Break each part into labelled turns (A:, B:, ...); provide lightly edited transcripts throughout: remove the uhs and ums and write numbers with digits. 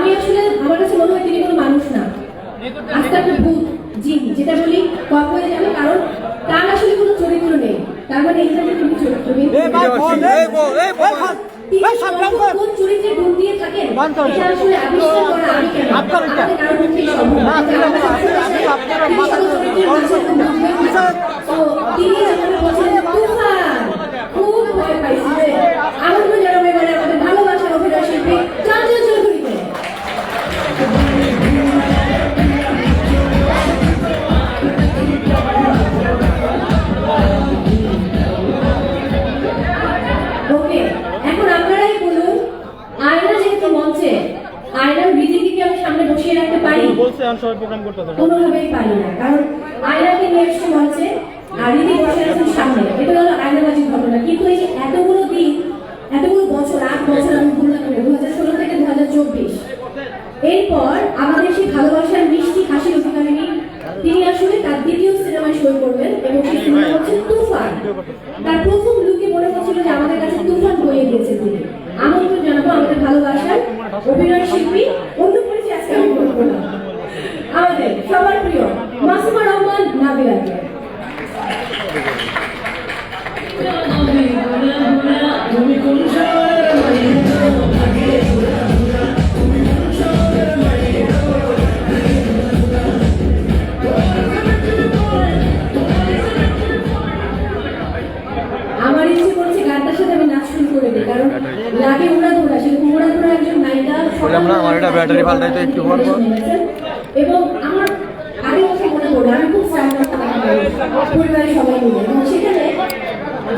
A: আমি আসলে আমার কাছে মনে হয় তিনি কোনো মানুষ না, আস্তে একটা ভূত জিন, যেটা বলি কপ হয়ে যাবে, কারণ তার আসলে কোনো চরিত্র নেই। তার মানে এইখানে তুমি চরিত্র নেই, কোন চরিত্রে ডুব দিয়ে থাকেন এটা আসলে আবিষ্কার করা আমি কেন, আমাদের কারো পক্ষে সম্ভব না। তো তিনি যখন বলছিলেন তুফান, খুব ভয় পাইছিলেন। আমন্ত্রণ জানাবো এবারে আমাদের ভালোবাসার অভিনয় শিল্পী চঞ্চল চৌধুরীকে। ওকে, এখন আপনারাই বলুন, আয়না যেহেতু মঞ্চে, আয়নার বিজেপিকে আমি সামনে বসিয়ে রাখতে পারি? কোনোভাবেই পারি না, কারণ আয়নাকে নিয়ে এসছে মঞ্চে আর রীতি বসে আছেন সামনে। এটা হলো আয়নাবাজির ঘটনা। কিন্তু এই যে এতগুলো দিন, এতগুলো বছর, 8 বছর আমি ভুললাম, 2016 থেকে 2024, এরপর আমাদের সেই ভালোবাসার মিষ্টি হাসির অধিকারিণী তিনি আসলে তার দ্বিতীয় সিনেমায় সই করবেন এবং সেই সিনেমা হচ্ছে তুফান। তার প্রথম লুকে মনে হচ্ছিল যে আমাদের কাছে তুফান বয়ে গিয়েছে তিনি। আমন্ত্রণ জানাবো আমাদের ভালোবাসার অভিনয় শিল্পী, অন্য পরিচয় আজকে আমি বলবো না, আমাদের সবার প্রিয় মাসুমা রহমান নাবিলাকে। আমার ইচ্ছে করছে গানটার সাথে আমি নাচ শুরু করে দিই, কারণ লাগে উড়া ধরা, সেরকম উড়া ধরা একজন নায়িকা এবং আমার আগে কথা মনে পড়লো, আমি খুব স্যাড পরিবারের সবাই মিলে, এবং সেখানে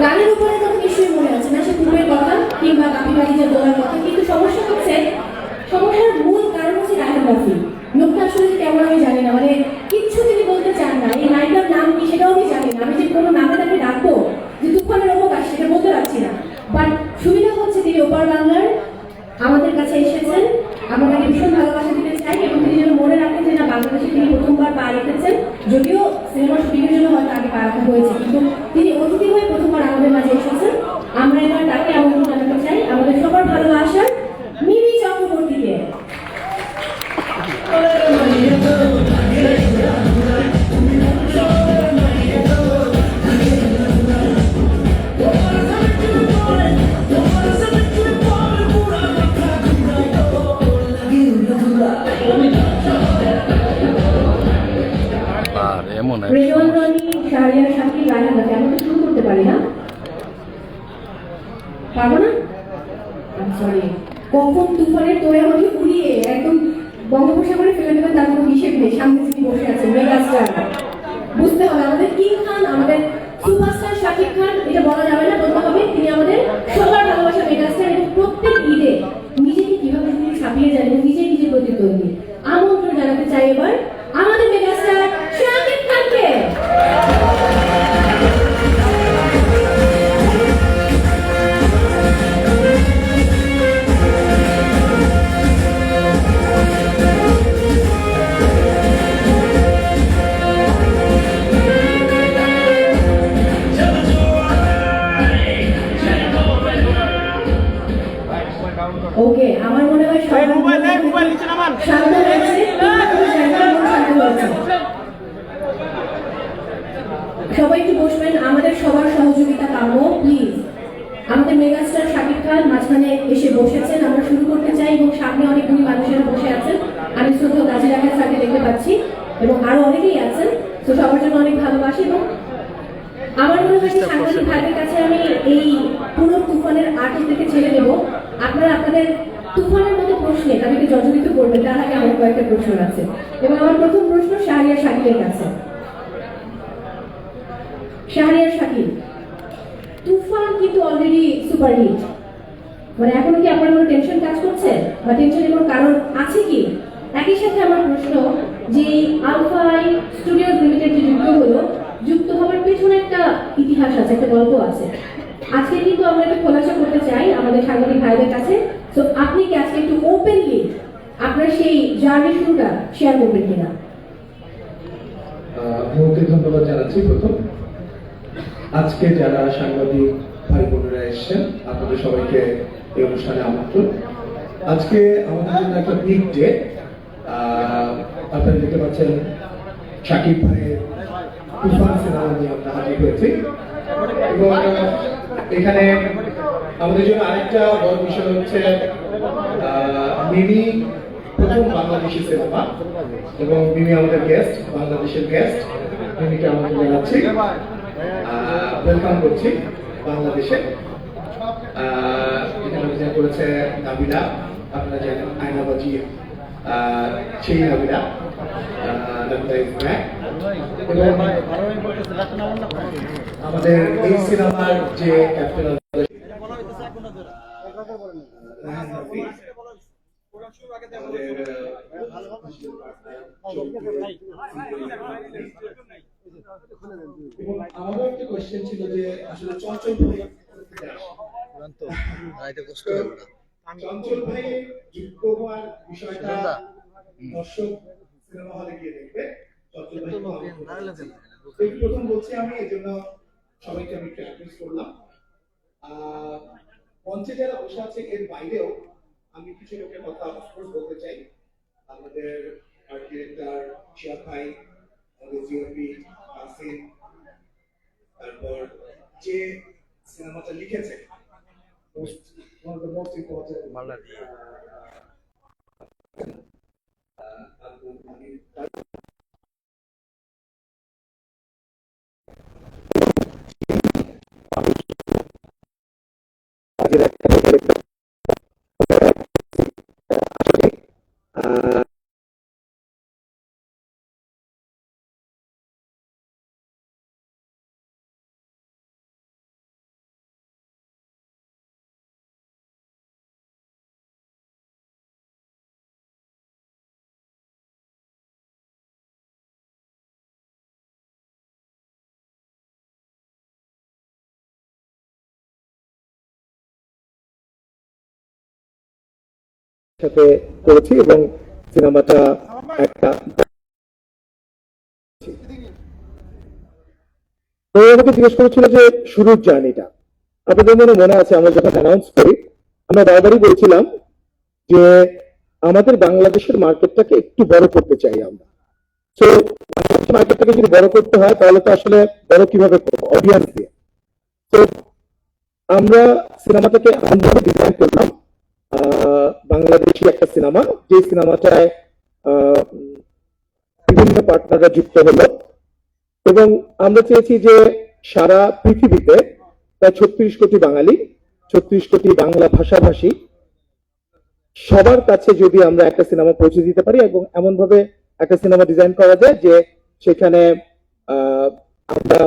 A: গানের উপরে তো নিশ্চয়ই মনে আছে না সে পূর্বের কথা কিংবা কাপিবাড়িদের দোলার কথা, কিন্তু সমস্যা হচ্ছে, সমস্যার মূল কারণ হচ্ছে রায়হান রাফি। লোকটা আসলে কেমন আমি জানি না, মানে কিচ্ছু তিনি বলতে চান না, এই নায়িকার নাম কি সেটাও আমি জানি না, আমি যে কোনো নামে তাকে ডাকবো যে তুফানের অবকাশ সেটা বলতে পারছি না। বাট সুবিধা হচ্ছে তিনি ওপার বাংলার আমাদের কাছে এসেছেন, আমরা তাকে ভীষণ ভালোবাসা দিতে চাই এবং তিনি যেন মনে রাখেন যে না, বাংলাদেশে তিনি প্রথমবার পা রেখেছেন, যদিও সিনেমা শুটিংয়ের জন্য হয়তো আগে পা রাখা হয়েছে, কিন্তু তিনি অতিথি হয়ে প্রথমবার আমাদের মাঝে এসেছেন। আমরা এবার তাকে আমন্ত্রণ জানাতে চাই আমাদের সবার ভালোবাসার মিমি চক্রবর্তীকে। রেজওয়ান রনি, শাহরিয়ার শাকিল, রায়হান রাফি, আমরা তো শুরু করতে পারি না? পারবো না? সরি, কখন তুফানের তোরে আমাকে উড়িয়ে একদম বঙ্গোপসাগরে ফেলে দেবেন তার কোনো হিসেব নেই। সামনে যিনি বসে আছেন মেগাস্টার, বুঝতে হবে আমাদের কিং খান, আমাদের সুপারস্টার শাকিব খান, এটা বলা যাবে না, বলতে হবে তিনি আমাদের সবার ভালোবাসা মেগাস্টার এবং প্রত্যেক ঈদে নিজেকে কিভাবে তিনি ছাপিয়ে যান এবং নিজের প্রতিদ্বন্দ্বী। আমন্ত্রণ জানাতে চাই এবার আমাদের মেগাস্টার শাকিব খানকে। ওকে, আমার মনে হয় সবাই একটু বসবেন, আমাদের সবার সহযোগিতা পাবো প্লিজ। আমাদের মেগাস্টার শাকিব খান মাঝখানে এসে বসেছেন, আমরা শুরু করতে চাই এবং সামনে অনেকগুলি মানুষেরা বসে আছেন, আমি শ্রদ্ধেয় গাজী রাখা স্যারকে দেখতে পাচ্ছি এবং আরো অনেকেই আছেন, তো সবার জন্য অনেক ভালোবাসি। এবং আমার মনে হয় সাংবাদিক ভাইদের কাছে আমি এই পুরো তুফানের আর্টিস্ট থেকে ছেড়ে দেবো। আপনারা আপনাদের তুফানের মতো প্রশ্নে তাদেরকে জর্জরিত করবেন, তার আগে আমার কয়েকটা প্রশ্ন আছে এবং আমার প্রথম প্রশ্ন শাহরিয়ার শাকিলের কাছে। শাহরিয়ার শাকিল, তুফান কিন্তু অলরেডি সুপারহিট, মানে এখনো কি আপনার কোনো টেনশন কাজ করছে বা টেনশনের কোনো কারণ আছে কি? একই সাথে আমার প্রশ্ন যে আলফাই স্টুডিওজ লিমিটেড যে যুক্ত হলো, যুক্ত হওয়ার পেছনে একটা ইতিহাস আছে, একটা গল্প আছে। আজকে কিন্তু আমরা একটু খোলাসা করতে চাই আমাদের সাংবাদিক ভাইদের কাছে, তো আপনি কি আজকে একটু ওপেনলি আপনার সেই জার্নি শুরুটা শেয়ার করবেন কিনা?
B: ধন্যবাদ জানাচ্ছি। প্রথম আজকে যারা সাংবাদিক ভাই বোনেরা এসেছেন, আপনাদের সবাইকে এই অনুষ্ঠানে আমন্ত্রণ। আজকে আমাদের জন্য একটা বিগ ডে। আপনারা দেখতে পাচ্ছেন শাকিব ভাইয়ের তুফান সিনেমা নিয়ে আমরা হাজির হয়েছি এবং এখানে আমাদের জন্য আরেকটা বড় বিষয় হচ্ছে মিমি প্রথম বাংলাদেশি সিনেমা এবং মিমি আমাদের গেস্ট, বাংলাদেশের গেস্ট। মিমিকে আমাদের জানাচ্ছি, ওয়েলকাম করছি বাংলাদেশে। এখানে অভিনয় করেছে নাবিলা, আপনারা জানেন আয়নাবাজি সেই নাবিলা। এবং আমাদের এই সিনেমার যে ক্যাপ্টেন আমারও একটা কোয়েশ্চেন ছিল যে আসলে চঞ্চল ভাই যুক্ত হওয়ার বিষয়টা দর্শক সিনেমা হলে গিয়ে দেখবে। চঞ্চল ভাই প্রথম বলছি আমি, এই জন্য সবাইকে আমি প্র্যাকটিস করলাম। মঞ্চে যারা বসে আছে এর বাইরেও আমি কিছু লোকের কথা অফকোর্স বলতে চাই। আমাদের আর্ট ডিরেক্টর শিয়াব ভাই, আমাদের জিওপি আসিম, তারপর যে সিনেমাটা লিখেছে one of the most important সাথে করেছি এবং সিনেমাটা একটা তো আমাকে জিজ্ঞেস করেছিল যে শুরুর জার্নিটা আপনাদের মনে আছে আমরা যখন অ্যানাউন্স করি আমরা বারবারই বলছিলাম যে আমাদের বাংলাদেশের মার্কেটটাকে একটু বড় করতে চাই আমরা। তো বাংলাদেশের মার্কেটটাকে যদি বড় করতে হয় তাহলে তো আসলে বড় কিভাবে করবো, অডিয়েন্স দিয়ে। তো আমরা সিনেমাটাকে এমনভাবে ডিজাইন করলাম, বাংলাদেশি একটা সিনেমা, যে সিনেমাটায় বিভিন্ন পার্টনাররা যুক্ত হলো এবং আমরা চেয়েছি যে সারা পৃথিবীতে প্রায় 36 কোটি বাঙালি, 36 কোটি বাংলা ভাষাভাষী সবার কাছে যদি আমরা একটা সিনেমা পৌঁছে দিতে পারি এবং এমন ভাবে একটা সিনেমা ডিজাইন করা যায় যে সেখানে আমরা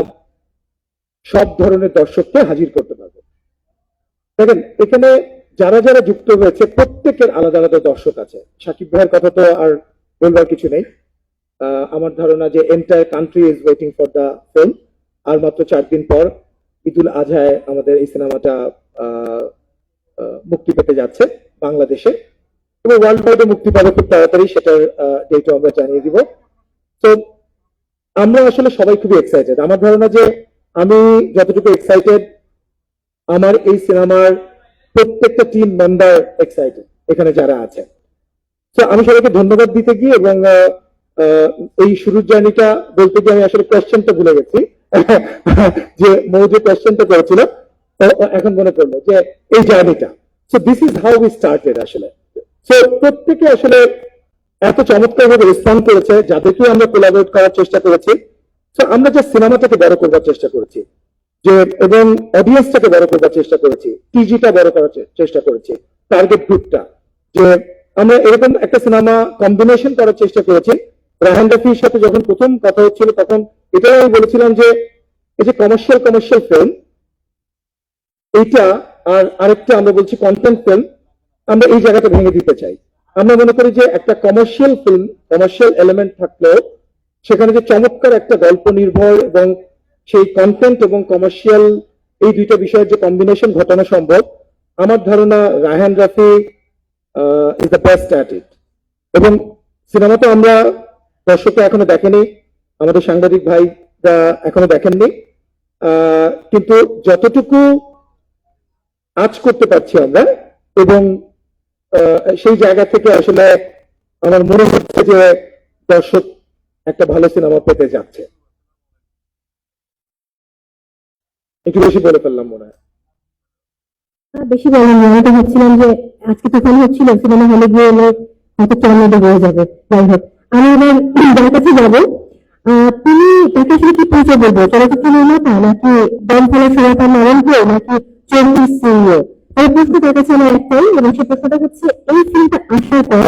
B: সব ধরনের দর্শককে হাজির করতে পারবো। দেখেন এখানে যারা যারা যুক্ত হয়েছে প্রত্যেকের আলাদা আলাদা দর্শক আছে। সাকিব ভাইয়ের কথা তো আর বলবার কিছু নেই। আমার ধারণা যে entire country is waiting for the film. আর মাত্র 4 দিন পর ঈদুল আজহায় আমাদের এই সিনেমাটা মুক্তি পেতে যাচ্ছে বাংলাদেশে এবং ওয়ার্ল্ড ওয়াইডে মুক্তি পাবে খুব তাড়াতাড়ি, সেটার ডেটও আমরা জানিয়ে দিব। তো আমরা আসলে সবাই খুবই এক্সাইটেড। আমার ধারণা যে আমি যতটুকু এক্সাইটেড, আমার এই সিনেমার প্রত্যেকটা টিম মেম্বার এক্সাইটেড এখানে যারা আছে। তো আমি সবাইকে ধন্যবাদ দিতে গিয়ে এবং এই শুরুর জার্নিটা বলতে গিয়ে আমি আসলে কোয়েশ্চেনটা ভুলে গেছি যে মৌ যে কোয়েশ্চেনটা করেছিল এখন মনে পড়লো যে এই জার্নিটা। So this is how we started আসলে। সো প্রত্যেকে আসলে এত চমৎকার ভাবে রেসপন্ড করেছে, যাদেরকে আমরা কোলাবোরেট করার চেষ্টা করেছি। তো আমরা যে সিনেমাটাকে বড় করবার চেষ্টা করেছি, যে এবং অডিয়েন্সটাকে বড় করবার চেষ্টা করেছি, টিজিটা বড় করার চেষ্টা করেছি, টার্গেট গ্রুপটা, যে আমরা এরকম একটা সিনেমা কম্বিনেশন করার চেষ্টা করেছি। রাহান রাফির সাথে যখন প্রথম কথা হচ্ছিল তখন এটাই আমি বলেছিলাম যে এই যে কমার্শিয়াল ফিল্ম এইটা আর আরেকটা আমরা বলছি কন্টেন্ট ফিল্ম, আমরা এই জায়গাটা ভেঙে দিতে চাই। আমরা মনে করি যে একটা কমার্শিয়াল ফিল্ম, কমার্শিয়াল এলিমেন্ট থাকলেও সেখানে যে চমৎকার একটা গল্প নির্ভর এবং সেই কন্টেন্ট এবং কমার্শিয়াল এই দুইটা বিষয়ের যে কম্বিনেশন ঘটানো সম্ভব, আমার ধারণা Raihan Rafi is the best at it. এবং সিনেমাটা আমরা দর্শকরা এখনো দেখেনি, আমাদের সাংবাদিক ভাইরা এখনো দেখেননি, কিন্তু যতটুকু আজ করতে পারছি আমরা এবং সেই জায়গা থেকে আসলে আমার মনে হচ্ছে যে দর্শক একটা ভালো সিনেমা পেতে যাচ্ছে। একটু বেশি বলে ফেললাম মনে হয়।
A: বেশি বলেন না, আমি তো ভাবছিলাম যে আজকে তুফান হচ্ছিল, সিনেমা হলে গিয়ে এলে হয়তো টর্নেডো হয়ে যাবে। যাই হোক, আমি এবার যার কাছে যাবো, তুমি তাকে আসলে কি পরিচয় বলবো, চলচ্চিত্র নির্মাতা নাকি দম ফেলা সহায়তা নরেন্দ্র নাকি চৌধুরী সিইও? এই প্রশ্ন তার কাছে আমার একটাই, এবং সে প্রশ্নটা হচ্ছে এই ফিল্মটা আসার পর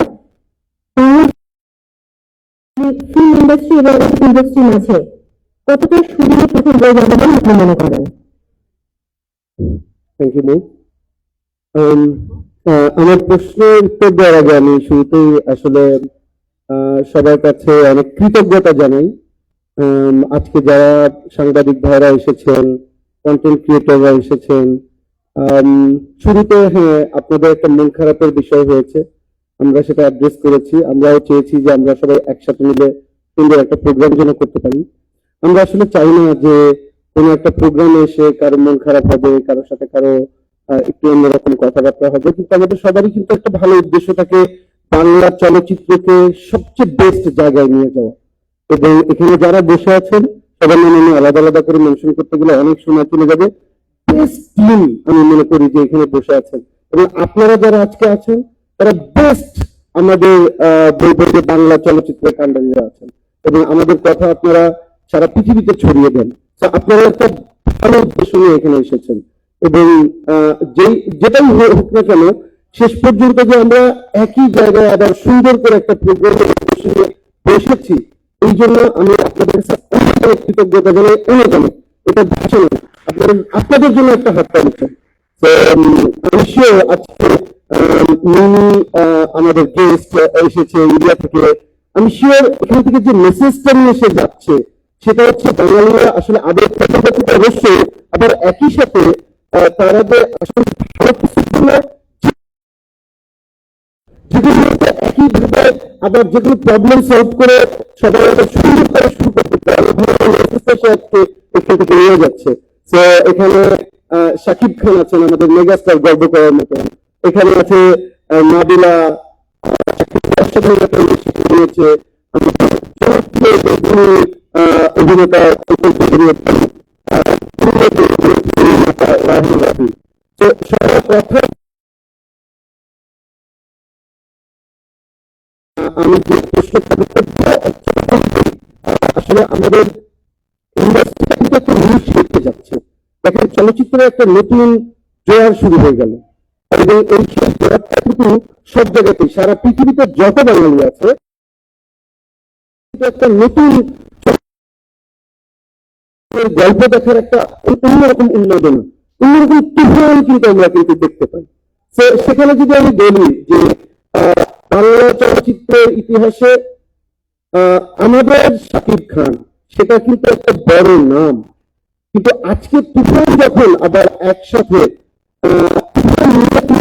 A: ফিল্ম ইন্ডাস্ট্রি এবং ইন্ডাস্ট্রির মাঝে কতটা সুন্দর প্রথম বই যাবে বলে আপনি মনে করেন?
B: Thank you. আমার প্রশ্নের উত্তর দেওয়ার আগে আমি শুরুতেই আসলে সবার কাছে অনেক কৃতজ্ঞতা জানাই। আজকে যারা সাংবাদিক ভাইরা এসেছেন, কন্টেন্ট ক্রিয়েটররা এসেছেন, শুরুতে হ্যাঁ আপনাদের একটা মন খারাপের বিষয় হয়েছে, আমরা সেটা অ্যাড্রেস করেছি। আমরাও চেয়েছি যে আমরা সবাই একসাথে মিলে সুন্দর একটা প্রোগ্রাম যেন করতে পারি। আমরা আসলে চাই না যে কোনো একটা প্রোগ্রামে এসে কারো মন খারাপ হবে, কারোর সাথে কারো একটু অন্যরকম কথাবার্তা হবে, কিন্তু আমাদের সবারই কিন্তু একটা ভালো উদ্দেশ্য থাকে বাংলা চলচ্চিত্রকে সবচেয়ে বেস্ট জায়গায় নিয়ে যাওয়া। এবং এখানে যারা বসে আছেন সবার নামে আমি আলাদা আলাদা করে মেনশন করতে গেলে অনেক সময় চলে যাবে। বেস্ট টিম আমি মনে করি যে এখানে বসে আছেন, এবং আপনারা যারা আজকে আছেন তারা বেস্ট আমাদের বলবো যে বাংলা চলচ্চিত্রের কান্ডারীরা আছেন, এবং আমাদের কথা আপনারা সারা পৃথিবীতে ছড়িয়ে দেন। তো আপনারা একটা ভালো উদ্দেশ্য নিয়ে এখানে এসেছেন, এবং যেটাই হোক না কেন শেষ পর্যন্ত যে আমরা একই জায়গায় আবার সুন্দর করে একটা প্রোগ্রামে বসেছি, এই জন্য আমি আপনাদের কাছে অনেক কৃতজ্ঞতা জানাই। অনেক এটা ভাষা নয়, আপনাদের জন্য একটা হাত পাচ্ছেন। তো আমি শিওর আজকে মিনি আমাদের গেস্ট এসেছে ইন্ডিয়া থেকে, আমি শিওর এখান থেকে যে মেসেজটা নিয়ে এসে যাচ্ছে সেটা হচ্ছে বাঙালিরা আসলে আবেগ অবশ্যই, আবার একই সাথে তারা যে আসলে ভালো কিছু করলে যেগুলোতে একইভাবে আবার যেগুলো প্রবলেম সলভ করে সবাই আবার সুন্দর করে শুরু করতে পারে, এখান থেকে নিয়ে যাচ্ছে। তো এখানে শাকিব খান আছেন আমাদের মেগাস্টার, গর্ব করার মতো। এখানে আছে নাবিলা, নিয়েছে অভিনেতা রাহুল রাফি। তো সবার কথা আমি যে প্রশ্ন আসলে আমাদের ইন্ডাস্ট্রিটা কিন্তু একটা নিউজ করতে যাচ্ছে। দেখেন চলচ্চিত্রের একটা নতুন জোয়ার শুরু হয়ে গেল, এবং এই জোয়ারটা কিন্তু সব জায়গাতেই সারা পৃথিবীতে যত বাঙালি আছে একটা নতুন গল্প দেখার একটা অন্যরকম উন্মাদনা, অন্যরকম তুফান কিন্তু আমরা কিন্তু দেখতে পাই। সেখানে যদি আমি বলি যে বাংলা চলচ্চিত্রের ইতিহাসে আমাদের শাকিব খান সেটা কিন্তু একটা বড় নাম, কিন্তু আজকে তুফান যখন আবার একসাথে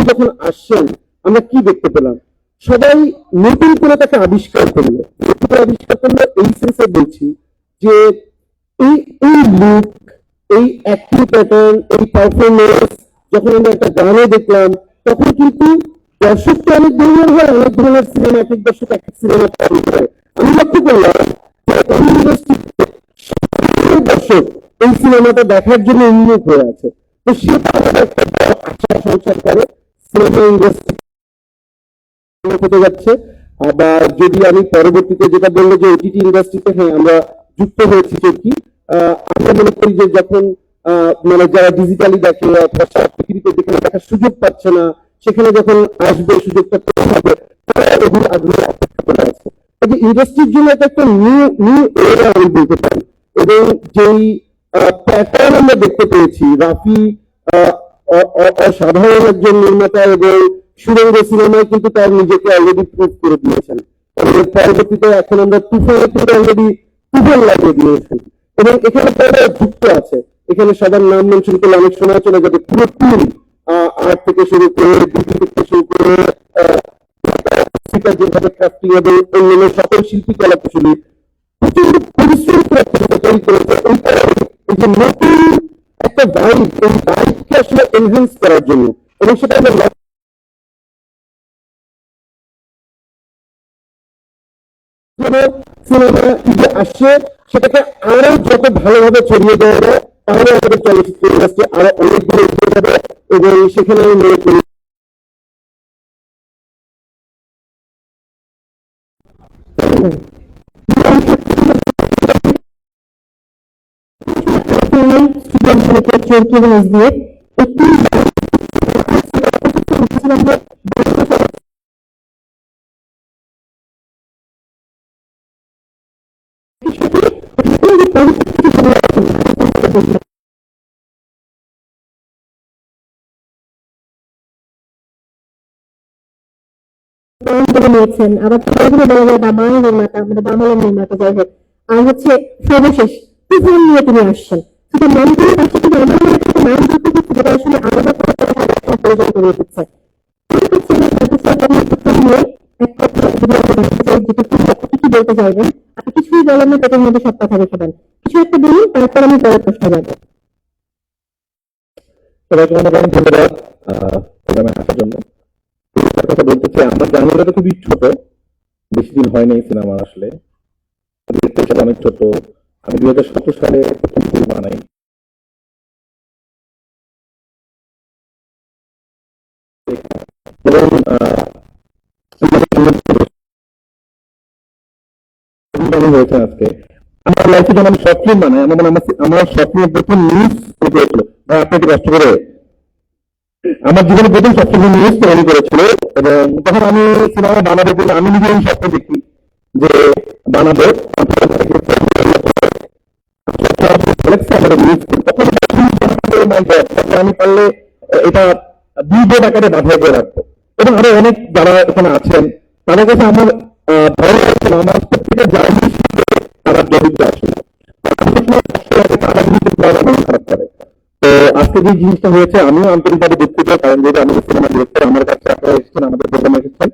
B: যখন আসছেন আমরা কি দেখতে পেলাম, সবাই নতুন করে তাকে আবিষ্কার করলো। এই সেন্সে বলছি যে এই এই লুক, এই অ্যাক্টিং প্যাটার্ন, এই পারফরমেন্স যখন আমরা একটা গানে দেখলাম, তখন কিন্তু দর্শক তো অনেক ধরনের হয়, অনেক ধরনের সিনেমা, এক দর্শক এক সিনেমা তৈরি করে। আমি লক্ষ্য করলাম দর্শক এই সিনেমাটা দেখার জন্য উন্মুখ হয়ে আছে। তো সেটা আমাদের একটা বড় আশা সংসার করে সিনেমা ইন্ডাস্ট্রি হতে যাচ্ছে। আবার যদি আমি পরবর্তীতে যেটা বললো যে ওটিটি ইন্ডাস্ট্রিতে হ্যাঁ আমরা যুক্ত হয়েছি, যে কি আমরা মনে করি যে যখন মানে যারা ডিজিটালি দেখে অথবা সারা পৃথিবীতে যেখানে দেখার সুযোগ পাচ্ছে না সেখানে যখন আসবে সুযোগটা পেতে হবে, তারা এগুলো আগ্রহ অপেক্ষা করে আছে। ইন্ডাস্ট্রির জন্য এটা একটা নিউ এরা আমি বলতে পারি। এবং যেই প্যাটার্ন আমরা দেখতে পেয়েছি, রাফি অসাধারণ একজন নির্মাতা, এবং সুরঙ্গ সিনেমায় কিন্তু তার নিজেকে অলরেডি প্রুভ করে দিয়েছেন, এবং পরবর্তীতে এখন আমরা তুফানে কিন্তু অলরেডি তুফান লাগিয়ে দিয়েছেন, এবং এখানে তারা যুক্ত আছে। এখানে সবার নাম মেনশন করলে অনেক সময় চলে যাবে, পুরো টিম আর্ট থেকে শুরু করে ডিপি থেকে শুরু করে যেভাবে ক্রাফটিং এবং অন্যান্য সকল শিল্পী কলা কুশলী প্রচুর পরিশ্রম করে তৈরি করেছে এই যে নতুন একটা ভাইব, এই ভাইবকে আসলে এনহ্যান্স করার জন্য, এবং সেটা আমরা কোনো সিনেমা টিভি আসছে সেটাকে আরো যত ভালোভাবে ছড়িয়ে দেওয়া যায় তাহলে আমাদের চলচ্চিত্র ইন্ডাস্ট্রি আরো অনেক দূরে এগিয়ে যাবে এবং সেখানে আমি মনে করি দিয়ে একটি নিয়েছেন আবার ছোটগুলো বলা যায় বাংলা নির্মাতা মানে বাংলা নির্মাতা যাই হোক আর হচ্ছে সর্বশেষ তুফান নিয়ে তিনি আসছেন সেটা নাম করে তার সাথে নাম ধরতে হচ্ছে যেটা আসলে আলাদা করে প্রয়োজন করে দিচ্ছে কি বলতে চাইবেন আপনি কিছুই বলেন না তাদের মধ্যে সব কথা রেখে দেন কিছু একটা বলুন তারপর আমি পরের প্রশ্ন যাবো সবাইকে অনেক অনেক ধন্যবাদ প্রোগ্রামে আসার জন্য কথা বলতে চাই আমার জার্নিটা তো খুবই ছোট বেশি দিন হয়নি সিনেমা আসলে অনেক ছোট আমি 2017 সালে প্রথম ছবি বানাই এবং হয়েছে আজকে আমার লাইফে যখন আমি শর্ট ফিল্ম বানাই আমার শর্ট ফিল্মের প্রথম নিউজ হয়েছিল আপনাকে কষ্ট করে আমার জীবনে প্রথম শর্ট ফিল্ম নিউজ তৈরি করেছিল এবং তখন আমি সিনেমা বানাবো বলে আমি নিজেই স্বপ্ন দেখি যে বানাবো আমি পারলে এটা বিলবোর্ড আকারে বাঁধিয়ে দিয়ে রাখবো এবং আরো অনেক যারা এখানে আছেন তাদের কাছে আমার ভালো লাগছে আমার প্রত্যেকের জার্নি তারা দরিদ্র আসলে তারা কিন্তু খারাপ করে তো আজকে যে জিনিসটা হয়েছে আমিও আন্তরিকভাবে দুঃখিত কারণ যেহেতু আমি সিনেমা ডিরেক্টর আমার কাছে আপনারা এসেছেন আমাদের প্রোগ্রামে এসেছেন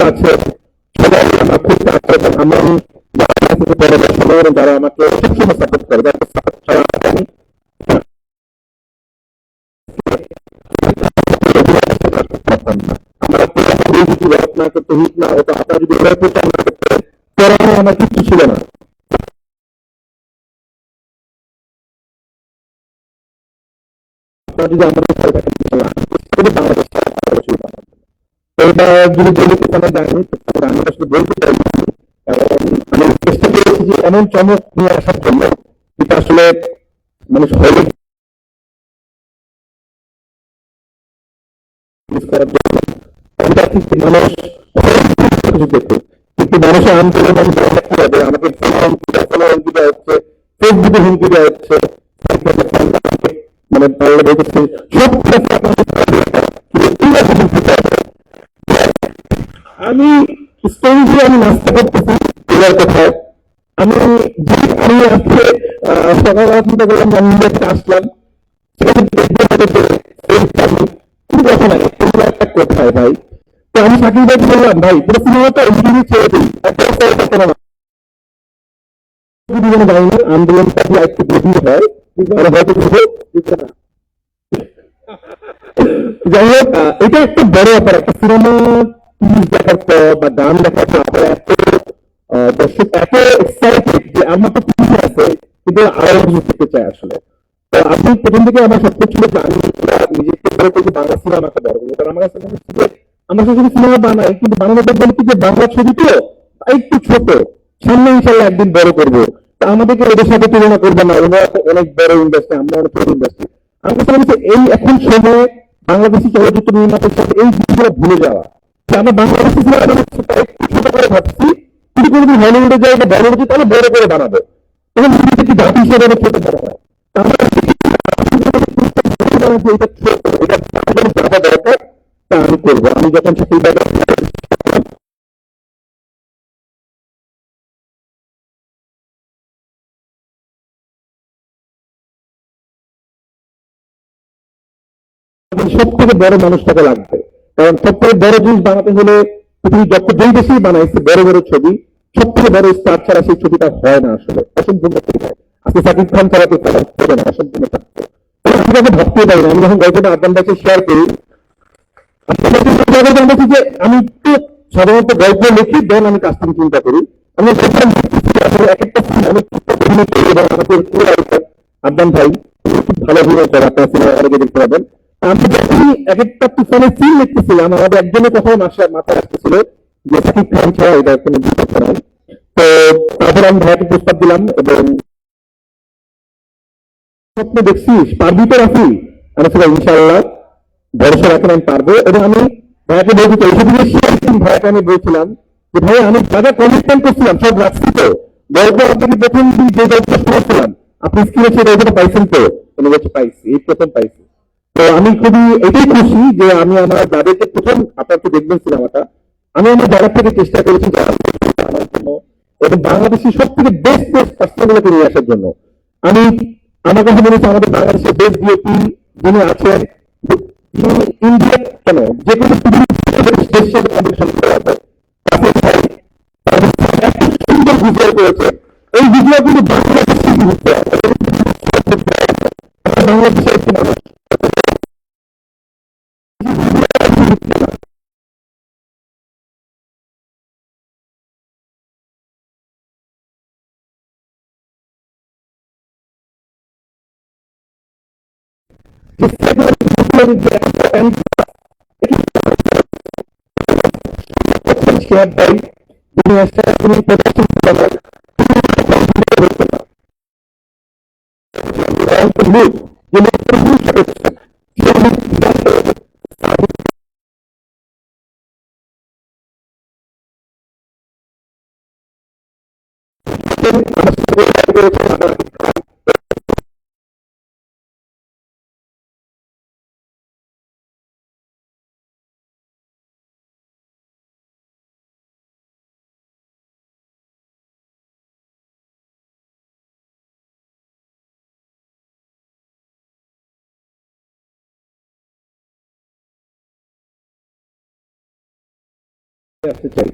B: আছে সবাই আমার খুব আমার যারা আমাকে সবসময় সাপোর্ট করে আমার কিছু ছিল না যদি আমাদের আমি আসলে বলতে চাই আমি চেষ্টা করেছি যে এমন চমক নিয়ে আসার জন্য যেটা আসলে মানুষ হলে করার জন্য মানুষ কিন্তু মানুষের আন্দোলন হবে আমাকে হচ্ছে ফেসবুকে হুমকি দেওয়া হচ্ছে মানে আমি স্টোরি দিয়ে আমি নাস্তা করতেছি এবার কোথায় আমি আজকে সকাল চিন্তা করলাম আমি আসলাম কোথায় ভাই তো আমি চাকরি ভাইকে বললাম ভাই পুরো সিনেমাটা ইন্টারভিউ ছেড়ে দিই আন্দোলনটা যদি একটু গভীর হয় তাহলে হয়তো যাই হোক এটা একটা বড় ব্যাপার একটা সিনেমা দেখার পর বা গান দেখার পর এত দর্শক এত এক্সাইটেড যে আমার তো খুশি আছে কিন্তু আরো কিছু দেখতে চাই আসলে তো আপনি প্রথম থেকে আমার সত্য ছিল যে আমি নিজেকে বড় করছি বাংলা সিনেমাকে বড় করবো কারণ আমার কাছে মনে হচ্ছে যে আমরা সবসময় সিনেমা বানাই কিন্তু বানানোর বলে কি যে বাংলা ছবি তো একটু ছোট সামনে ইনশাল্লাহ একদিন বড় করবো তা আমাদেরকে ওদের সাথে তুলনা করবো না ওরা অনেক বড় ইন্ডাস্ট্রি আমরা অনেক ছোট ইন্ডাস্ট্রি আমার কাছে মনে হচ্ছে এই এখন সময়ে বাংলাদেশি চলচ্চিত্র নির্মাতার সাথে এই জিনিসগুলো ভুলে যাওয়া যে আমরা বাংলাদেশি সিনেমা ছোট করে ভাবছি কিন্তু কোনোদিন হলিউডে যাই বা বলিউডে তাহলে বড় করে বানাবো এবং নিজেকে কি জাতি হিসেবে ছোট করা হয় এটা দরকার তা আমি করবো আমি যখন চাকরি সব থেকে বড় মানুষটাকে লাগবে কারণ সব থেকে বড় জিনিস বানাতে হলে পৃথিবী যত যেই দেশেই বানাইছে বড় বড় ছবি সব থেকে বড় স্টার ছাড়া সেই ছবিটা হয় না আসলে অসম্পূর্ণ ছবি হয় আজকে শাকিব খান ছাড়া তো অসম্পূর্ণ থাকতো কাছে ভাবতে পারি না। আমি যখন গল্পটা আপনার কাছে শেয়ার করি, যে আমি একটু সাধারণত গল্প লিখি, দেন আমি কাস্টিং চিন্তা করি। আমি আসলে এক একটা আমি এবং আমাদের আদনান ভাই খুব ভালো অভিনয় করে, আপনার সিনেমা অনেকে দেখতে পাবেন। আমি যখনই এক একটা তুফানের সিন লিখতেছিলাম, আমাদের একজনের কথা মাথায় আসতেছিল যে সাকিব খান ছাড়া এটা কোনো বিপক্ষ নয়। তো তারপর আমি ভাইকে প্রস্তাব দিলাম এবং স্বপ্ন দেখছিস, পারবি তো রাখি? আমি ছিল ইনশাআল্লাহ, ভরসা রাখেন আমি পারবো। এবং আমি ভাইয়াকে বলতে চাই, ভাইয়াকে আমি বলছিলাম যে ভাই আমি যা কমিটমেন্ট করছিলাম সব রাখছি তো, গল্প আপনাকে প্রথম দিন যে গল্পটা শুনেছিলাম আপনি স্ক্রিনে সেই গল্পটা পাইছেন তো? উনি বলছে পাইছি, এই প্রথম পাইছি। তো আমি খুবই এটাই খুশি যে আমি আমার যাদেরকে প্রথম, আপনার তো দেখবেন সিনেমাটা, আমি আমার জায়গা থেকে চেষ্টা করেছি আমার জন্য এবং বাংলাদেশের সব থেকে বেস্ট বেস্ট পার্সনগুলোকে নিয়ে আসার জন্য। আমি আমার কাছে মনে হচ্ছে আমাদের বাংলাদেশের বেস্ট ডিওপি যিনি আছেন, ইন্ডিয়া কেন যে কোনো দেশের সাথে কম্পিটিশন করা যায়, এত সুন্দর ভিজুয়াল করেছে। এই ভিজুয়াল কিন্তু বাংলাদেশে বাংলাদেশের একটি মানুষ শেয়ার দেয়, যিনি আসলে তিনি প্রদর্শন করেন আসতে চাই।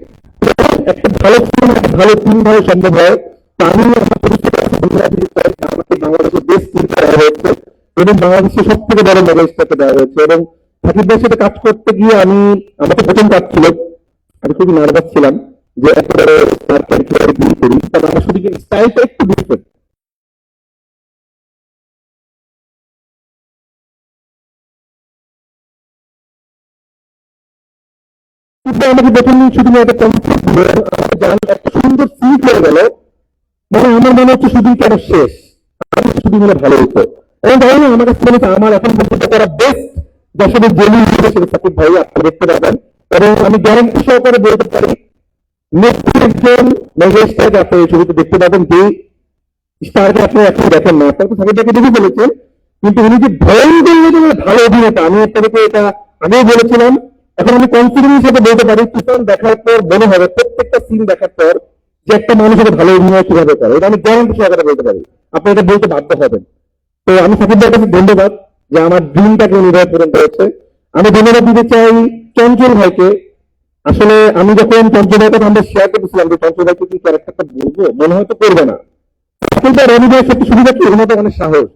B: একটা ভালো ফিল্ম, একটা ভালো টিম ভালো সম্ভব হয়। তো আমি আমার ধন্যবাদ দিতে চাই, আমাকে বাংলাদেশের বেস্ট টিমটা দেওয়া হয়েছে এবং বাংলাদেশের সব থেকে বড় মেগাস্টারকে দেওয়া হয়েছে। এবং সাকিব ভাইয়ের সাথে কাজ করতে গিয়ে আমাকে প্রথম কাজ ছিল, আমি খুবই নার্ভাস ছিলাম যে একেবারে স্টার ক্যারেক্টারে ডিল করি, কারণ আমার শুধু স্টাইলটা একটু ডিফারেন্ট। কিন্তু আমাকে প্রথম শুধু একটা কনফিডেন্স দিল, আমাকে জান একটা সুন্দর সিট হয়ে গেল, মানে আমার মনে হচ্ছে শুধু কেন শেষ, আমি শুধু মনে ভালো হতো। এবং তাই না আমার কাছে মনে হচ্ছে আমার এখন পর্যন্ত করা বেস্ট দর্শকের জেলি হিসেবে সেটা সাকিব ভাই আপনি দেখতে পাবেন। এবং আমি গ্যারান্টি সহকারে বলতে পারি নেক্সট একজন মেগাস্টারকে আপনি এই ছবিতে দেখতে পাবেন, যে স্টারকে আপনি এখন দেখেন না, আপনার তো সাকিব ভাইকে দেখে ফেলেছেন, কিন্তু উনি যে ভয়ঙ্কর ভালো অভিনেতা, আমি আপনাদেরকে এটা আগেও বলেছিলাম। এখন আমি কনফিডেন্স হিসেবে বলতে পারি তুফান দেখার পর মনে হবে, প্রত্যেকটা সিন দেখার পর, যে একটা মানুষের ভালো অভিনয় কিভাবে করে, এটা আমি গ্যারান্টি সহকারে বলতে পারি। আপনি এটা বলতে বাধ্য হবেন। তো আমি সাকিব ভাইয়ের কাছে ধন্যবাদ যে আমার ড্রিমটাকে উনি পূরণ করেছে। আমি ধন্যবাদ দিতে চাই চঞ্চল ভাইকে। আসলে আমি যখন চঞ্চল ভাইয়ের কথা আমরা শেয়ার করতেছিলাম যে চঞ্চল ভাইকে কি ক্যারেক্টারটা বলবো, মনে হয়তো করবে না, কিন্তু রবি ভাইয়ের সত্যি সুবিধা কি, ওনার তো অনেক সাহস।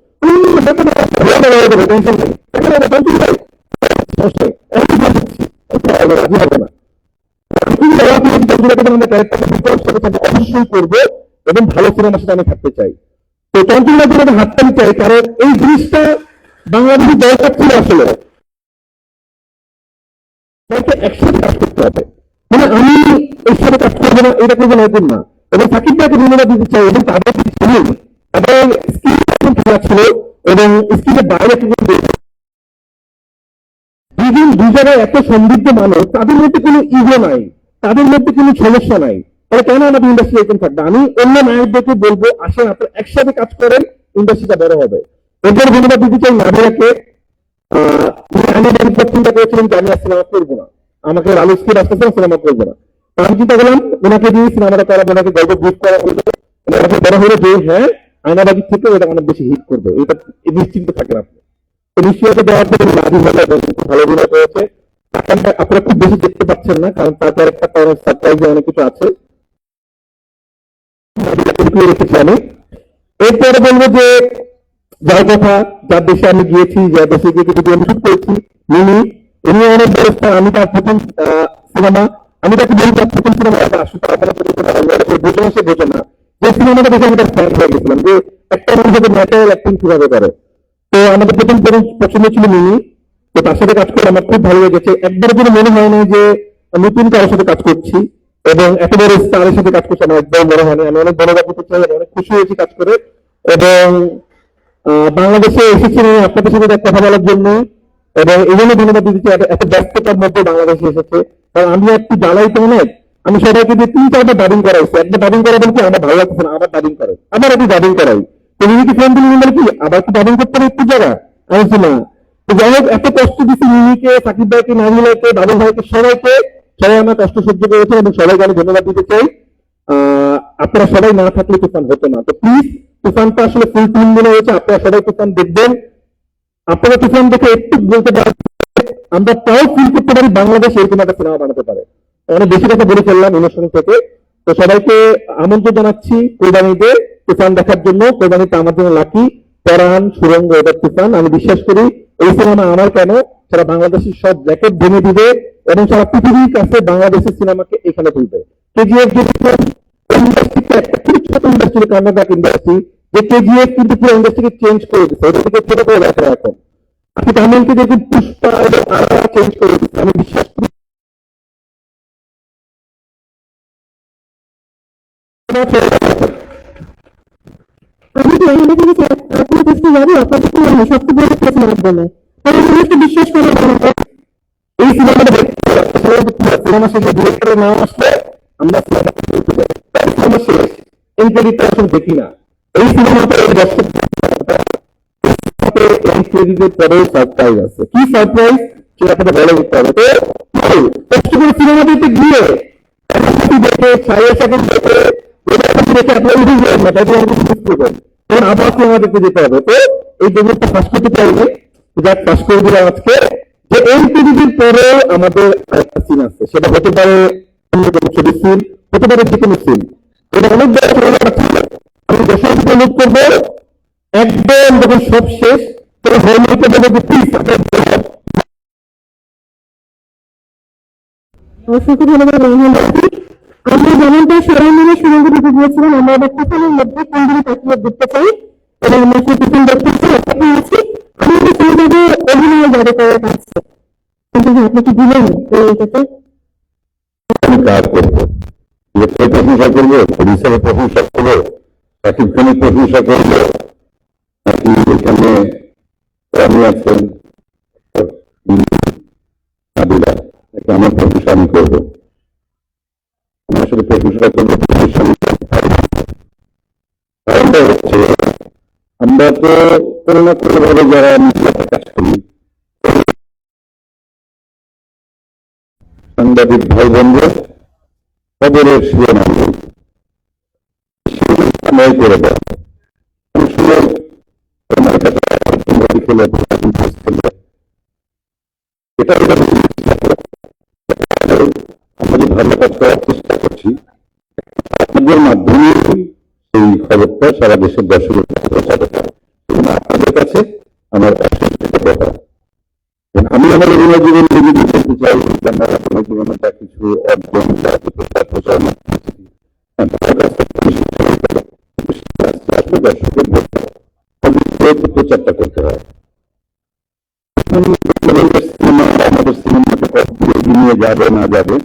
B: টেনশন নেই, রাজি হবে না, অবশ্যই করবো এবং ভালো সিনেমার সাথে আমি থাকতে চাই। তো চঞ্চলের জন্য হাততালি চাই, কারণ এই জিনিসটা বাংলাদেশের দরকার ছিল। আসলে একসাথে কাজ করতে হবে, মানে আমি এর সাথে কাজ করবো না, এটা করবো না, এরকম না। এবং সাকিব ভাইকে ধন্যবাদ দিতে চাই এবং তাদের এবং স্ক্রিন খেলা ছিল এবং স্ক্রিনের বাইরে দুই জায়গায় এত সমৃদ্ধ মানুষ, তাদের মধ্যে কোনো ইগো নাই, তাদের মধ্যে কোনো সমস্যা নাই। তাহলে কেন আমাদের ইন্ডাস্ট্রি এরকম থাকবে? আমি অন্য নায়কদেরকে বলবো আসেন আপনারা একসাথে কাজ করেন, ইন্ডাস্ট্রিটা বড় হবে। এরপর ধন্যবাদ দিতে চাই নাভিয়াকে। আমি চিন্তা করেছিলাম যে আমি আর সিনেমা করবো না, আমাকে আলোচনা আসতেছে সিনেমা করবো না। আমি চিন্তা করলাম ওনাকে দিয়ে সিনেমাটা করাবো, ওনাকে গল্প বুক করা হলো, ওনাকে বড় হলো যে হ্যাঁ আয়নাবাজির থেকে ওটা অনেক বেশি হিট করবে, এটা নিশ্চিন্ত থাকেন আপনি। নিশ্চয়তা দেওয়ার পরে ভালো অভিনয় করেছে। আপনারা খুব বেশি দেখতে পাচ্ছেন না, কারণ তারপর একটা সারপ্রাইজে অনেক কিছু আছে রেখেছি আমি। এরপরে বলবো যে যার কথা, যার দেশে আমি গিয়েছি, যার দেশে গিয়ে কিছু আমি শুট করেছি, মিনি, এমনি অনেক ব্যবস্থা। আমি তার প্রথম সিনেমা, আমি তাকে বলি তার প্রথম সিনেমা আসলে বোঝে না, সে বোঝে না যে সিনেমাটা দেখে আমি তার ফ্যান হয়ে গেছিলাম, যে একটা মানুষের ন্যাচারাল অ্যাক্টিং কিভাবে করে। তো আমাদের প্রথম পছন্দ ছিল মিনি। তো তার সাথে কাজ করে আমার খুব ভালো লেগেছে। একবার কোনো মনে হয় না যে নতুন কারোর সাথে কাজ করছি, এবং এত বড় স্টারের সাথে কাজ করছি আমার একদম মনে হয়নি। আমি অনেক ধন্যবাদ দিতে চাই, আমি অনেক খুশি হয়েছি কাজ করে। এবং বাংলাদেশে এসেছি আমি আপনাদের সাথে কথা বলার জন্য, এবং এই জন্য ধন্যবাদ দিতে চাই এত ব্যস্ততার মধ্যে বাংলাদেশে এসেছে। কারণ আমি একটু জ্বালাই তো অনেক, আমি সবাইকে দিয়ে 3-4বার ডাবিং করাইছি। একবার ডাবিং করা বলতে আমার ভালো লাগছে না, আবার ডাবিং করে, আবার একটু ডাবিং করাই। তুমি কি ফোন দিলি বলে কি আবার কি ডাবিং করতে হবে একটু জায়গা, আমি না। তো যাই হোক, এত কষ্ট দিচ্ছি মিমিকে, সাকিব ভাইকে, নাজিলাকে, বাবুল ভাইকে, সবাইকে, সবাই আমার কষ্ট সহ্য করেছে, এবং সবাইকে আমি ধন্যবাদ দিতে চাই। আপনারা সবাই না থাকলে তুফান হতো না। তো প্লিজ, তুফানটা আসলে ফুল টিম মিলে হয়েছে, আপনারা সবাই তুফান দেখবেন। আপনারা তুফান দেখে একটু বলতে পারেন, আমরা তাও ফিল করতে পারি বাংলাদেশ এরকম একটা সিনেমা বানাতে পারে। অনেক বেশি কথা বলে ফেললাম ইমোশন থেকে। তো সবাইকে আমন্ত্রণ জানাচ্ছি কোরবানিতে তুফান দেখার জন্য। কোরবানিতে আমার জন্য লাকি, পরাণ, সুরঙ্গ, এবার তুফান। আমি বিশ্বাস করি এই সিনেমা আমার কেন, সারা বাংলাদেশের সব জ্যাকেট ভেঙে দিবে, এবং সারা পৃথিবীর কাছে বাংলাদেশের সিনেমাকে এখানে তুলবে। কেজিএফ ইন্ডাস্ট্রিতে একটা খুব ছোট ইন্ডাস্ট্রি, কর্ণাটক ইন্ডাস্ট্রি, যে কেজিএফ কিন্তু পুরো ইন্ডাস্ট্রিকে চেঞ্জ করে দিচ্ছে। ওটা থেকে ছোট করে দেখা এখন আপনি তামিলকে দেখুন, পুষ্পা এবং আরো চেঞ্জ করে দিচ্ছে। আমি বিশ্বাস করি আমি তো এখানে থেকে আপনার কাছে যাবো, আপনাদের সবচেয়ে বড় প্রশ্ন বলে তাহলে মানুষকে বিশ্বাস করে এই সিনেমাটা দেখতে সিনেমা শেষে ডিরেক্টরের নাম আসলে আমরা সিনেমা শেষ এন্ট্রিটা আসলে দেখি না। এই সিনেমাটা দর্শক এন্ট্রির পরেও সারপ্রাইজ আছে। কি সারপ্রাইজ সেটা আপনাদের বলে দিতে হবে। তো কষ্ট করে সিনেমা দেখতে গিয়ে দেখে 6 সেকেন্ড দেখে দেখে আপনার উঠে যাবেন না, তাই আপনি মিস করবেন, তখন আবার সিনেমা দেখতে যেতে হবে। তো এই জিনিসটা ফাঁস করতে চাইলে যাক পাস করে দিলাম আজকে, যে এই পৃথিবীর পরে আমাদের আরেকটা সিন আছে, সেটা হতে পারে অন্য কোনো ছবির সিন, হতে পারে যে কোনো সিন। এটা অনেক বড় সিনেমা ছিল। আমি দর্শককে অনুরোধ করবো, একদম যখন সব শেষ তখন হলমার্কে বলবো যে প্লিজ অসংখ্য ধন্যবাদ রহমান বাবু। আমরা যেমনটা সবাই মিলে সুরঙ্গ দিতে গিয়েছিলাম, আমরা এবার তুফানের মধ্যে কেন্দ্রীয় তাকিয়ে দেখতে চাই, এবং আমরা সেই তুফান দেখতে চাই অপেক্ষা আছি। আমাদের সেইভাবে অভিনয় যাবে করার কাছে, কিন্তু আপনি কি দিলেন এইটাতে কাজ করবো, প্রশংসা করবো, প্রডিউসারের প্রশংসা করবো, সাকিব খানের প্রশংসা করবো, নাকি এখানে আমি আছেন নাবিলা, নাকি আমার প্রশংসা আমি করবো? আমি আসলে প্রশংসা করবো, কারণটা হচ্ছে আমরা তো কোনো না কোনো ভাবে যারা মিডিয়াতে কাজ করি, সাংবাদিক ভাই বোনরা খবরের শিরোনাম করে দেয়। অনেক সময় এটা আমরা যে ভালো কাজ করার চেষ্টা করছি, আপনাদের মাধ্যমে সেই খবরটা সারা দেশের দর্শকের পৌঁছাতে পারে। আপনাদের কাছে আমার কথা, আমি আমার অভিনয় জীবন যদি বলতে চাই, আমার অভিনয় জীবনে যা কিছু অর্জন, যা কিছু প্রচারণা দর্শকের প্রচারটা করতে হয়। আমাদের সিনেমাটা কতদূর এগিয়ে যাবে না যাবে,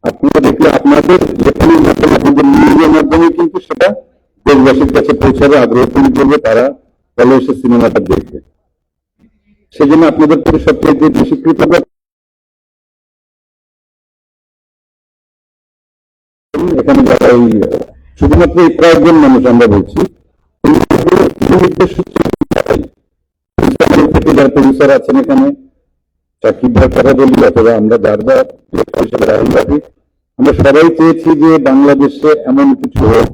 B: আপনারা দেখলে আপনাদের যেখানে আপনাদের নিউজের মাধ্যমে কিন্তু সেটা দেশবাসীর কাছে পৌঁছাবে, আগ্রহ তৈরি করবে, তারা ভালো এসে সিনেমাটা দেখবে। সেজন্য আপনাদের প্রতি সবচেয়ে বেশি কৃতজ্ঞ। এখানে যারা এই শুধুমাত্র এই কয়েকজন মানুষ আমরা বলছি, থেকে যারা প্রডিউসার আছেন এখানে, সাকিব ভাইয়ের কথা বলি অথবা আমরা যারা হিসেবে রাহুল ভাবি, আমরা সবাই চেয়েছি যে বাংলাদেশে এমন কিছু হোক,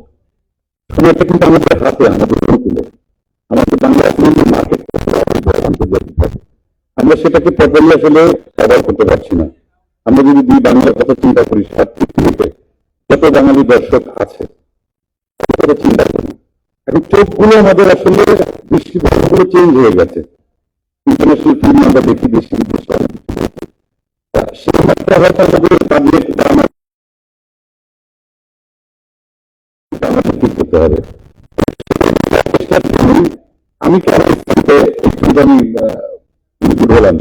B: সময়টা কিন্তু আমাদের হাতে, আমাদের অনুকূলে, আমাদের বাংলা ফিল্মের মার্কেট আন্তর্জাতিকভাবে আমরা সেটাকে প্রপারলি আসলে কভার করতে পারছি না। আমরা যদি দুই বাংলার কথা চিন্তা করি, সারা পৃথিবীতে যত বাঙালি দর্শক আছে চিন্তা করি,
C: এখন চোখগুলো আমাদের আসলে দৃষ্টিভঙ্গিগুলো চেঞ্জ হয়ে গেছে। ইন্টারন্যাশনাল ফিল্ম আমরা দেখি, দেশি বিদেশি অনেক কিছু দেখি। সেই মাত্রা হয়তো আমাদের বাজেট আমাদের ঠিক করতে হবে। আমি কেন একটু জানি ইনপুট হলাম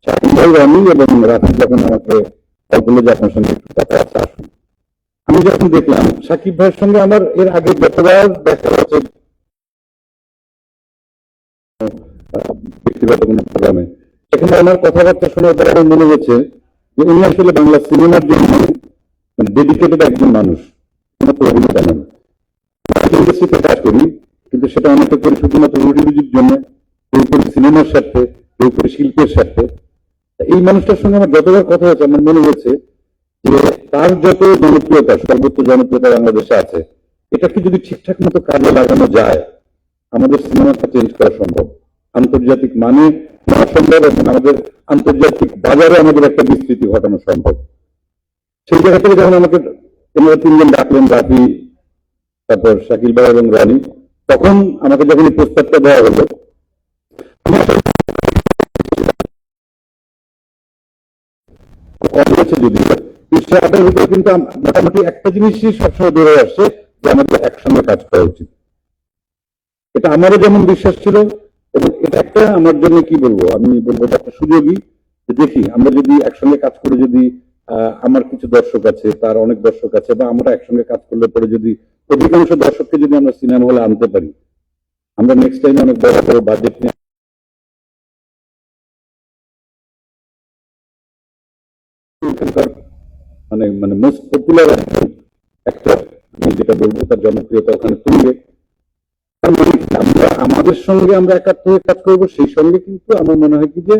C: শাকিল ভাই, রনি এবং রাফি যখন আমাকে কল করলো যে আপনার সঙ্গে একটু কথা আছে আসুন, আমি যখন দেখলাম সাকিব ভাইয়ের সঙ্গে আমার এর আগে যতবার দেখা হচ্ছে ব্যক্তিগত কোনো প্রোগ্রামে, সেখানে আমার কথাবার্তা শুনে আমার মনে হচ্ছে যে উনি আসলে বাংলা সিনেমার জন্য মানে ডেডিকেটেড একজন মানুষ, কোনো তো অভিনেতা নন। ইন্ডাস্ট্রিতে কাজ করি, কিন্তু সেটা অনেকে করি শুধুমাত্র রুটি রুজির জন্য, কেউ করি সিনেমার স্বার্থে, কেউ করি শিল্পের স্বার্থে। এই মানুষটার সঙ্গে আমার যতবার কথা হয়েছে আমার মনে হয়েছে যে তার যত জনপ্রিয়তা, সর্বোচ্চ জনপ্রিয়তা বাংলাদেশে আছে, এটাকে যদি ঠিকঠাক মতো কাজে লাগানো যায় আমাদের সিনেমাটা চেঞ্জ করা সম্ভব, আন্তর্জাতিক মানে নেওয়া সম্ভব এবং আমাদের আন্তর্জাতিক বাজারে আমাদের একটা বিস্তৃতি ঘটানো সম্ভব। সেই জায়গা থেকে যখন আমাকে তোমরা তিনজন ডাকলেন, রাফি, তারপর শাকিল ভাই এবং রানী, তখন আমাকে যখন এই প্রস্তাবটা দেওয়া হলো, কম হয়েছে যদিও বিষয়টার ভিতরে, কিন্তু মোটামুটি একটা জিনিসই সবসময় ধরে আসছে যে আমাদের একসঙ্গে কাজ করা উচিত। এটা আমারও যেমন বিশ্বাস ছিল, এবং এটা একটা আমার জন্য কি বলবো, আমি বলবো একটা সুযোগই যে দেখি আমরা যদি একসঙ্গে কাজ করে, যদি আমার কিছু দর্শক আছে, তার অনেক দর্শক আছে, বা আমরা একসঙ্গে কাজ করলে পরে যদি অধিকাংশ দর্শককে যদি আমরা সিনেমা হলে আনতে পারি, আমরা নেক্সট টাইম অনেক বড় বড় বাজেট নিয়ে মানে মানে মোস্ট পপুলার একটা, আমি যেটা বলবো তার জনপ্রিয়তা ওখানে তুলবে। আমরা আমাদের সঙ্গে আমরা একাত্ম হয়ে কাজ করবো, সেই সঙ্গে কিন্তু আমার মনে হয় কি যে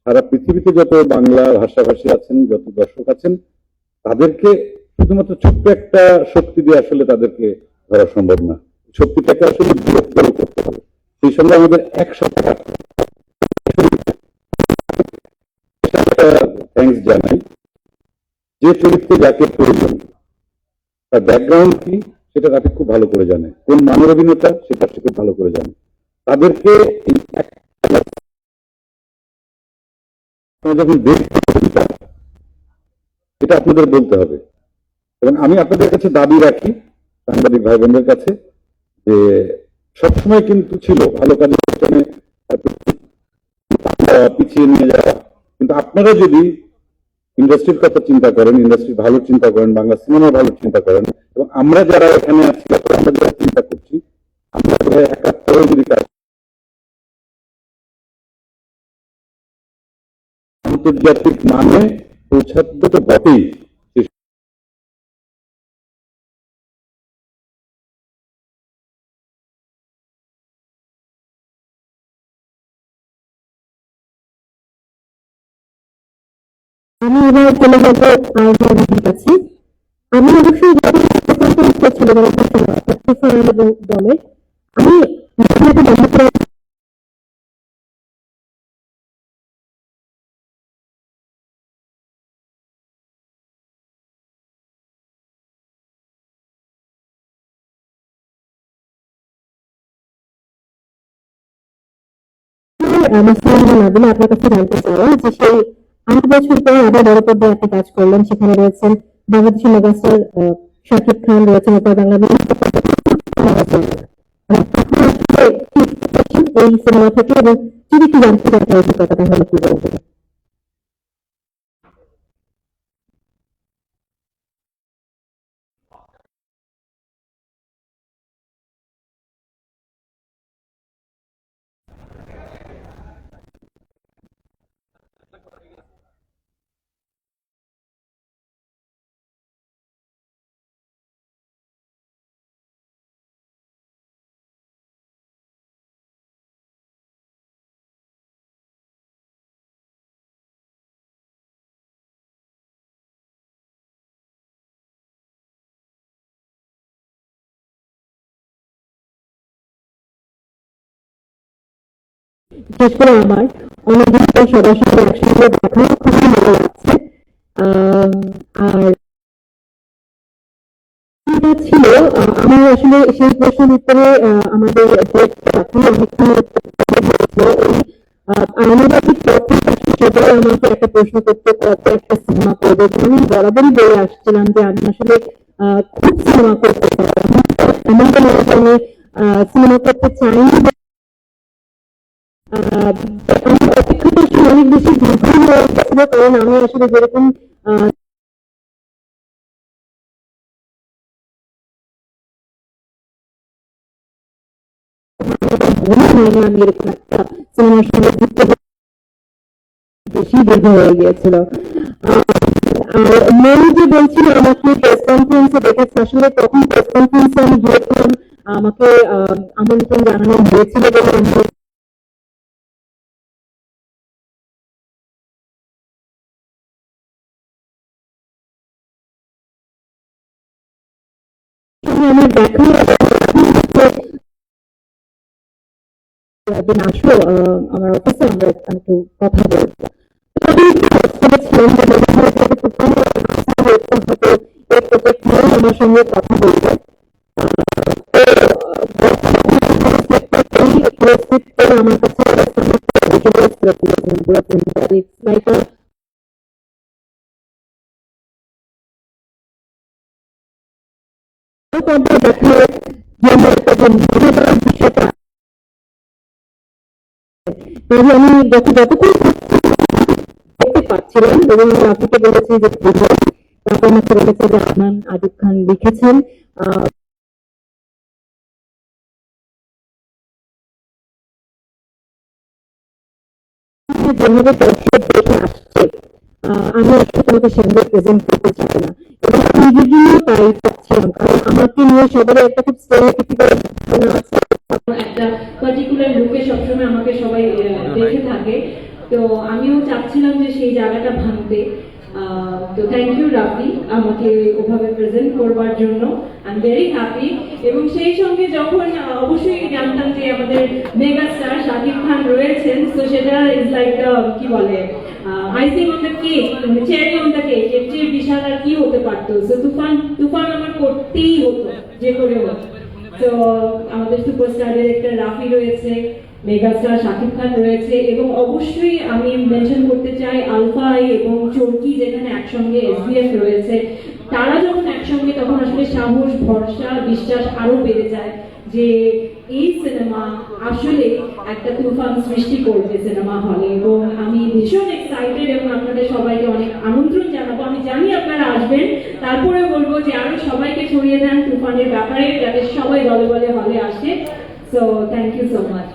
C: সারা পৃথিবীতে যত বাংলা ভাষাভাষী আছেন, যত দর্শক আছেন, তাদেরকে শুধুমাত্র ছোট্ট একটা শক্তি দিয়ে আসলে তাদেরকে ধরা সম্ভব না। শক্তিটাকে আসলে বৃহত্তর করতে হবে, সেই সঙ্গে আমাদের একসাথে কাজ করতে হবে। থ্যাংকস জানাই যে চরিত্রে যাকে প্রয়োজন, তার ব্যাকগ্রাউন্ড কি সেটা রাফি খুব ভালো করে জানে, কোন মানের অভিনেতা সেটা সে খুব ভালো করে জানে। তাদেরকে যখন দেখতে এটা আপনাদের বলতে হবে, এবং আমি আপনাদের কাছে দাবি রাখি, সাংবাদিক ভাই বোনদের কাছে, যে সবসময় কিন্তু ছিল ভালো কাজের পেছনে পিছিয়ে নিয়ে যাওয়া, কিন্তু আপনারা যদি ইন্ডাস্ট্রির কথা চিন্তা করেন, ইন্ডাস্ট্রি ভালো চিন্তা করেন, বাংলা সিনেমা ভালো চিন্তা করেন, এবং আমরা যারা এখানে আছি আমরা যারা চিন্তা করছি, আমরা একাত্তরে যদি কাজ আন্তর্জাতিক মানে পৌঁছাতে তো বটেই,
A: আমি এবার চলে যাবো আয়োজনের কাছে। আমি অবশ্যই করছিল এবং দলের আমি আপনার কাছে জানতে চাওয়া যে সেই 8 বছর পর আবার বড় পর্দায় একটা কাজ করলেন, সেখানে রয়েছেন বাংলাদেশের মেগাস্টার শাকিব খান, রয়েছেন ওপর বাংলা এই সিনেমা থেকে, এবং যদি কি জানতে চান অভিজ্ঞতাটা হলে কি বলবেন? বিশেষ করে আমার অনেকদিন পর সবার সাথে একসঙ্গে দেখা, খুবই ভালো লাগছে। আর
D: ছিল আমার আসলে সেই প্রশ্নের উত্তরে আমাদের অনেকক্ষণ আইনবাদী সবাই আমাকে একটা প্রশ্ন করতে কত একটা সিনেমা করবে, আমি বরাবরই বলে আসছিলাম যে আমি আসলে খুব সিনেমা করতে চাই, এমনটা নয় যে আমি সিনেমা করতে চাইনি। আমার অপেক্ষাটা আসলে অনেক বেশি দীর্ঘ হয়ে গেছিল, কারণ আমি আসলে যেরকম মনে হয় না আমি এরকম একটা সিনেমার সঙ্গে যুক্ত বেশি দীর্ঘ হয়ে গিয়েছিল। আর মেয়ে যে বলছিল আমাকে প্রেস কনফারেন্সে দেখেছে, আসলে তখন প্রেস কনফারেন্সে আমি গিয়েছিলাম, আমাকে আমন্ত্রণ জানানো হয়েছিল বলে আমার দেখা একদিন আসো আমার অফিসে, আমরা একটু কথা বলবো। আমার সঙ্গে কথা বলবে আমার কাছে বিষয়টা আমি যতক্ষণ দেখতে পাচ্ছিলাম এবং রাফিকে বলেছি যে তারপর আমাকে বলেছে যে আদনান আদিব খান লিখেছেন যেভাবে দর্শক দেখে আসছে আমি আসলে তোমাকে সেভাবে প্রেজেন্ট করতে চাই না, এবং আমি নিজের জন্য তাই চাচ্ছিলাম, কারণ আমাকে নিয়ে সবারই একটা খুব স্টেরিওটাইপিক্যাল ধারণা আছে,
A: একটা পার্টিকুলার লুকে সবসময় আমাকে সবাই দেখে থাকে। তো আমিও চাচ্ছিলাম যে সেই জায়গাটা ভাঙতে। তো থ্যাংক ইউ রাফি আমাকে ওভাবে প্রেজেন্ট করবার জন্য, আই এম ভেরি হ্যাপি। এবং সেই সঙ্গে যখন অবশ্যই জানতাম যে আমাদের মেগা স্টার শাকিব খান রয়েছেন, তো সেটা ইজ লাইক কি বলে icing on the cake, cherry on the cake, এর চেয়ে বিশাল আর কি হতে পারতো। তো তুফান আমার করতেই হতো যে করে হোক। তো আমাদের সুপারস্টার ডিরেক্টর রাফি রয়েছে, মেগাস্টার শাকিব খান রয়েছে, এবং অবশ্যই আমি মেনশন করতে চাই আলফাই এবং চরকি যেখানে একসঙ্গে এসবিএফ রয়েছে। তারা যখন একসঙ্গে তখন আসলে সাহস, ভরসা, বিশ্বাস আরো বেড়ে যায় যে এই সিনেমা আসলে একটা তুফান সৃষ্টি করবে সিনেমা হলে। এবং আমি ভীষণ এক্সাইটেড এবং আপনাদের সবাইকে অনেক আমন্ত্রণ জানাবো। আমি জানি আপনারা আসবেন, তারপরে বলবো যে আরো সবাইকে ছড়িয়ে দেন তুফানের ব্যাপারে, যাতে সবাই দলে দলে হলে আসে। So thank you so much.